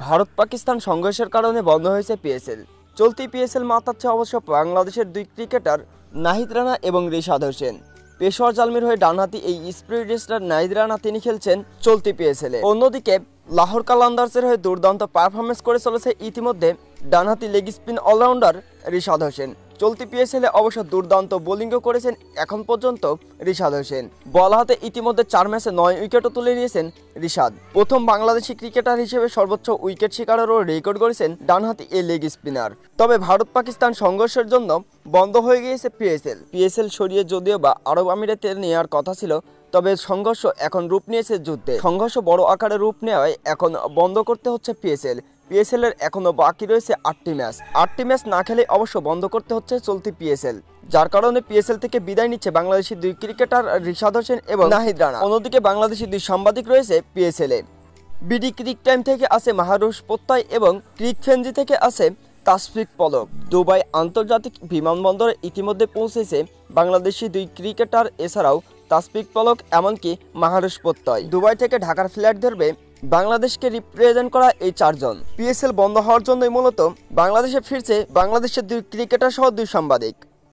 ভারত পাকিস্তান সংঘর্ষের কারণে বন্ধ হয়েছে পিএসএল। চলতি পিএসএল মাতাচ্ছে অবশ্য বাংলাদেশের দুই ক্রিকেটার নাহিদ রানা এবং রিশাদ হোসেন। পেশোয়ার জালমির হয়ে ডানহাতি এই স্পিড রেসলার নাহিদ রানা তিনি খেলছেন চলতি পিএসএল-এ। অন্যদিকে লাহোর কালান্দার্সের হয়ে দুর্দান্ত পারফরমেন্স করে চলেছে ইতিমধ্যে ডানহাতি leg spin allrounder Rishad Hossain. চলতি পিএসএল-এ অবশ্য দুর্দান্ত বোলিংও করেছেন এখন পর্যন্ত রিশাদ হোসেন। বল হাতে ইতিমধ্যে 4 ম্যাচে 9 উইকেটও তুলে নিয়েছেন রিশাদ। প্রথম বাংলাদেশি ক্রিকেটার হিসেবে সর্বোচ্চ উইকেট শিকারেরও রেকর্ড করেছেন ডানহাতি এই লেগ স্পিনার। তবে ভারত পাকিস্তান সংঘর্ষের জন্য বন্ধ হয়ে গিয়েছে পিএসএল সরিয়ে যদিও বা আরব আমিরাতে নেওয়ার কথা ছিল, তবে সংঘর্ষ এখন রূপ নিয়েছে যুদ্ধে। সংঘর্ষ বড় আকারে রূপ নেওয়ায় এখন বন্ধ করতে হচ্ছে পিএসএল এর এখনো বাকি রয়েছে 8টি ম্যাচ। 8টি ম্যাচ না খেলে অবশ্য বন্ধ করতে হচ্ছে চলতি পিএসএল, যার কারণে পিএসএল থেকে বিদায় নিচ্ছে বাংলাদেশি দুই ক্রিকেটার রিশাদ হোসেন এবং নাহিদ রানা। অন্যদিকে বাংলাদেশি দুই সাংবাদিক রয়েছে পিএসএল-এ। বিডি ক্রিক টাইম থেকে আছে মাহারুষ প্রত্যয় এবং ক্রিক ফেনজি থেকে আছে তাসফিক পলক। দুবাই আন্তর্জাতিক বিমানবন্দরে ইতিমধ্যে পৌঁছেছে বাংলাদেশি দুই ক্রিকেটার, এছাড়াও তাসফিক পলক এমনকি মাহারুষ প্রত্যয়। দুবাই থেকে ঢাকার ফ্লাইট ধরবে বাংলাদেশকে রিপ্রেজেন্ট করা এই 4 জন। পিএসএল বন্ধ হওয়ার জন্যই মূলত বাংলাদেশে ফিরছে বাংলাদেশের দুই ক্রিকেটার সহ দুই সাংবাদিক।